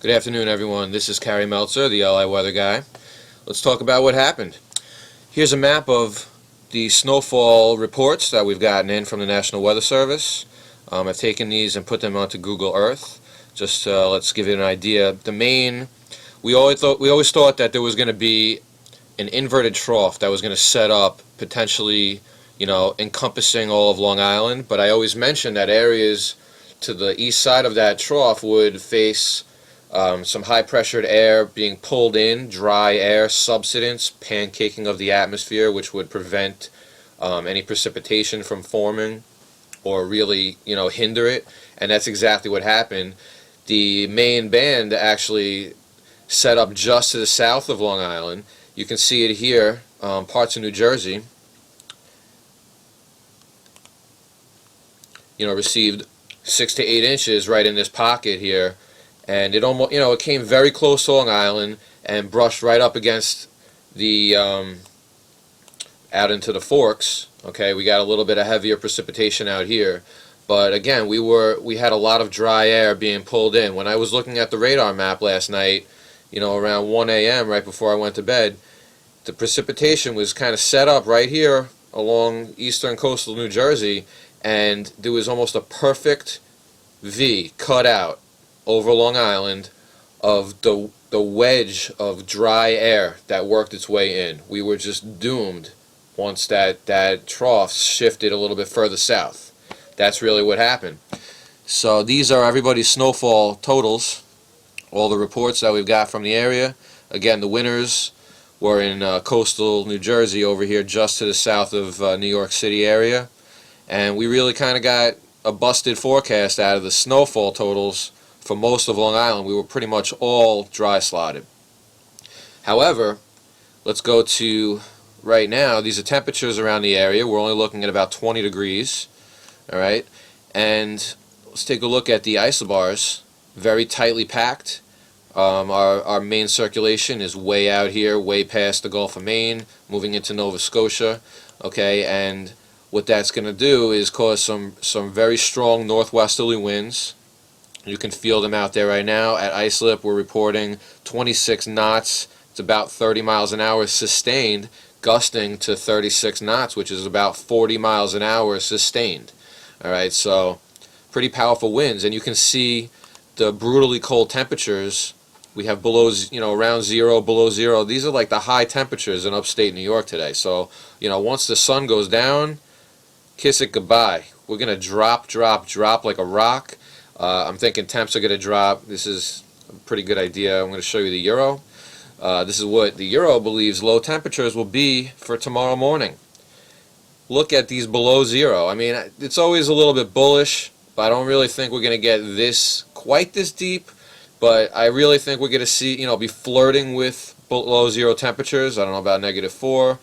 Good afternoon, everyone. This is Carrie Meltzer, the LI weather guy. Let's talk about what happened. Here's a map of the snowfall reports that we've gotten in from the National Weather Service. I've taken these and put them onto Google Earth. Just let's give you an idea. We always thought that there was going to be an inverted trough that was going to set up potentially, encompassing all of Long Island. But I always mentioned that areas to the east side of that trough would face some high-pressured air being pulled in, dry air, subsidence, pancaking of the atmosphere, which would prevent any precipitation from forming or really, hinder it. And that's exactly what happened. The main band actually set up just to the south of Long Island. You can see it here, parts of New Jersey. Received 6 to 8 inches right in this pocket here. And it almost, it came very close to Long Island and brushed right up against the, out into the Forks. Okay, we got a little bit of heavier precipitation out here. But again, we had a lot of dry air being pulled in. When I was looking at the radar map last night, around 1 a.m. right before I went to bed, the precipitation was kind of set up right here along eastern coastal New Jersey, and there was almost a perfect V cut out over Long Island of the wedge of dry air that worked its way in. We were just doomed once that trough shifted a little bit further south. That's really what happened. So these are everybody's snowfall totals, all the reports that we've got from the area. Again, the winners were in coastal New Jersey over here just to the south of New York City area. And we really kind of got a busted forecast out of the snowfall totals for most of Long Island. We were pretty much all dry slotted. However, let's go to right now. These are temperatures around the area. We're only looking at about 20 degrees. All right, and let's take a look at the isobars. Very tightly packed. Our main circulation is way out here, way past the Gulf of Maine, moving into Nova Scotia. Okay, and what that's going to do is cause some very strong northwesterly winds. You can feel them out there right now. At Islip, we're reporting 26 knots. It's about 30 miles an hour sustained, gusting to 36 knots, which is about 40 miles an hour sustained. All right, so pretty powerful winds, and you can see the brutally cold temperatures. We have below, around zero, below zero. These are like the high temperatures in upstate New York today. So, once the sun goes down, kiss it goodbye. We're gonna drop like a rock. I'm thinking temps are going to drop. This is a pretty good idea. I'm going to show you the Euro. This is what the Euro believes low temperatures will be for tomorrow morning. Look at these below zero. I mean, it's always a little bit bullish, but I don't really think we're going to get quite this deep. But I really think we're going to see, be flirting with below zero temperatures. I don't know about -4.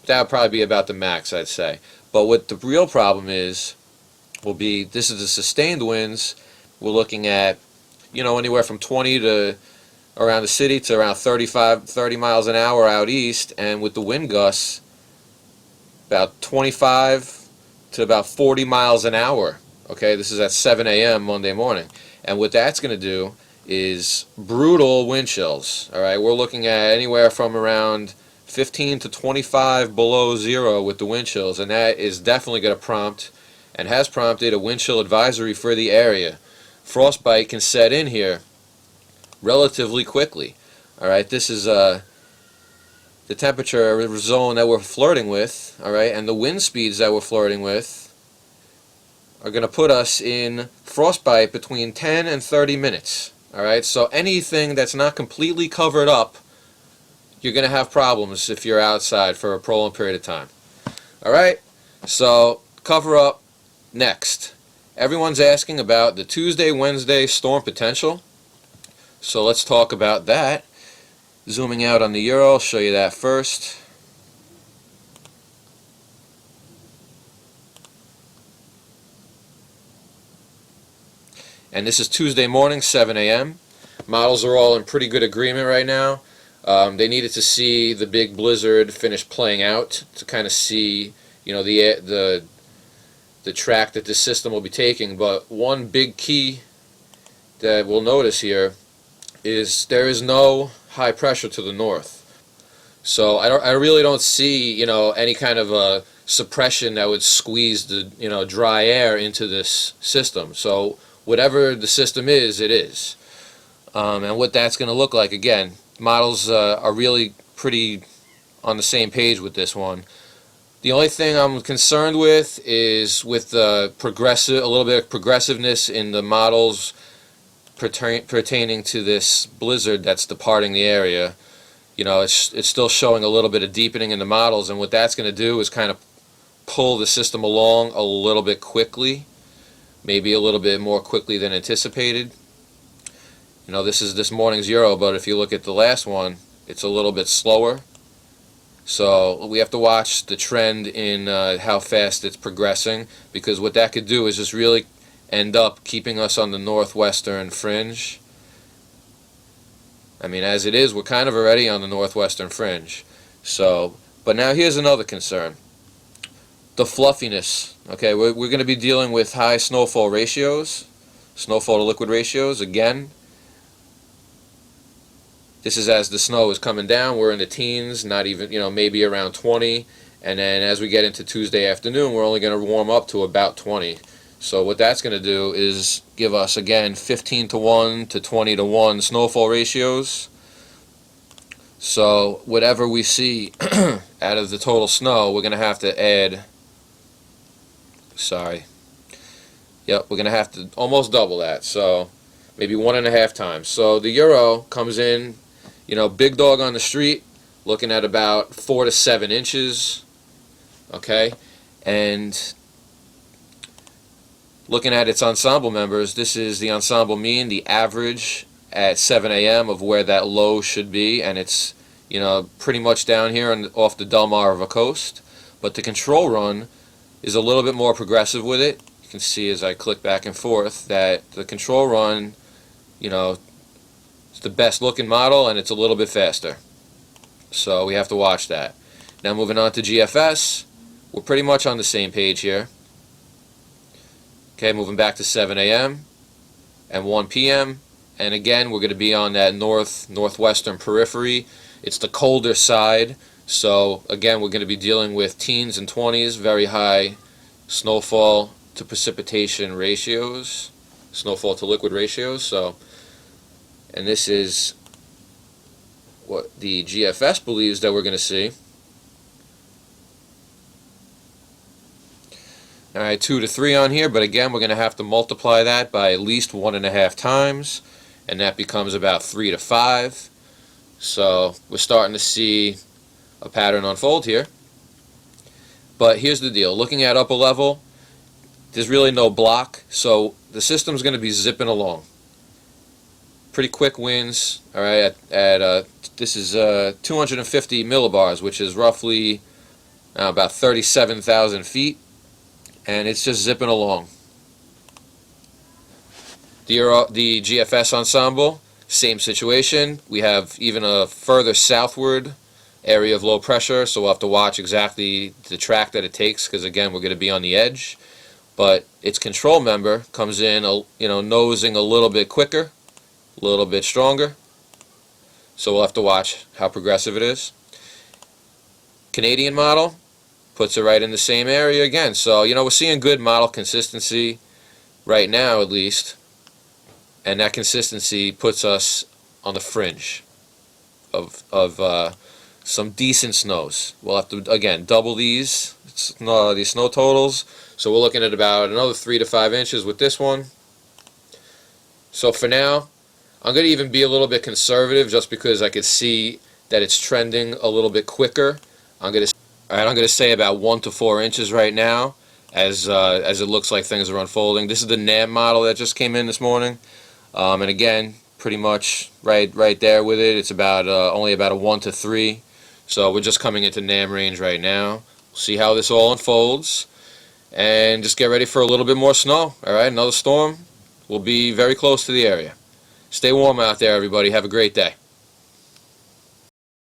That would probably be about the max, I'd say. But what the real problem is, this is the sustained winds. We're looking at, anywhere from 20 to around the city to around 30 miles an hour out east, and with the wind gusts, about 25 to about 40 miles an hour. Okay, this is at 7 a.m. Monday morning. And what that's going to do is brutal wind chills. All right, we're looking at anywhere from around 15 to 25 below zero with the wind chills, and that is definitely going to prompt and has prompted a wind chill advisory for the area. Frostbite can set in here relatively quickly. All right, this is the temperature zone that we're flirting with. All right, and the wind speeds that we're flirting with are going to put us in frostbite between 10 and 30 minutes. All right, so anything that's not completely covered up, you're going to have problems if you're outside for a prolonged period of time. All right, so cover up. Next, everyone's asking about the Tuesday, Wednesday storm potential. So let's talk about that. Zooming out on the Euro, I'll show you that first. And this is Tuesday morning, 7 a.m. Models are all in pretty good agreement right now. They needed to see the big blizzard finish playing out to kind of see, the track that this system will be taking. But one big key that we'll notice here is there is no high pressure to the north. So I really don't see, any kind of a suppression that would squeeze the, dry air into this system. So whatever the system is, it is. And what that's going to look like, again, models are really pretty on the same page with this one. The only thing I'm concerned with is with the a little bit of progressiveness in the models pertaining to this blizzard that's departing the area. It's still showing a little bit of deepening in the models, and what that's going to do is kind of pull the system along a little bit quickly, maybe a little bit more quickly than anticipated. This is this morning's Euro, but if you look at the last one, it's a little bit slower. So we have to watch the trend in how fast it's progressing, because what that could do is just really end up keeping us on the northwestern fringe. I mean, as it is, we're kind of already on the northwestern fringe. So, but now here's another concern. The fluffiness. Okay, we're going to be dealing with high snowfall ratios, snowfall to liquid ratios. Again, this is as the snow is coming down. We're in the teens, not even, maybe around 20. And then as we get into Tuesday afternoon, we're only going to warm up to about 20. So what that's going to do is give us, again, 15-to-1 to 20-to-1 snowfall ratios. So whatever we see out of the total snow, we're going to have to add, we're going to have to almost double that. So maybe 1.5 times. So the Euro comes in, big dog on the street, looking at about 4 to 7 inches. Okay, and looking at its ensemble members, this is the ensemble mean, the average at 7 a.m. of where that low should be, and it's pretty much down here off the Delmarva coast. But the control run is a little bit more progressive with it. You can see as I click back and forth that the control run, it's the best looking model, and it's a little bit faster. So we have to watch that. Now moving on to GFS, we're pretty much on the same page here. Okay, moving back to 7 a.m. and 1 p.m. And again, we're going to be on that northwestern periphery. It's the colder side. So again, we're going to be dealing with teens and 20s, very high snowfall to precipitation ratios, snowfall to liquid ratios. So, and this is what the GFS believes that we're going to see. Alright, 2 to 3 on here, but again, we're going to have to multiply that by at least 1.5 times, and that becomes about 3 to 5. So we're starting to see a pattern unfold here. But here's the deal. Looking at upper level, there's really no block, so the system's going to be zipping along. Pretty quick winds, alright, this is 250 millibars, which is roughly about 37,000 feet. And it's just zipping along. The GFS ensemble, same situation. We have even a further southward area of low pressure, so we'll have to watch exactly the track that it takes, because again, we're going to be on the edge. But its control member comes in, nosing a little bit quicker, a little bit stronger. So we'll have to watch how progressive it is. Canadian model puts it right in the same area again. So, we're seeing good model consistency right now, at least. And that consistency puts us on the fringe of some decent snows. We'll have to, again, double these snow totals. So we're looking at about another 3 to 5 inches with this one. So for now, I'm going to even be a little bit conservative just because I could see that it's trending a little bit quicker. I'm going to say about 1 to 4 inches right now, as it looks like things are unfolding. This is the NAM model that just came in this morning, and again, pretty much right there with it. It's about only about a 1 to 3. So we're just coming into NAM range right now. We'll see how this all unfolds, and just get ready for a little bit more snow. All right, another storm will be very close to the area. Stay warm out there, everybody. Have a great day.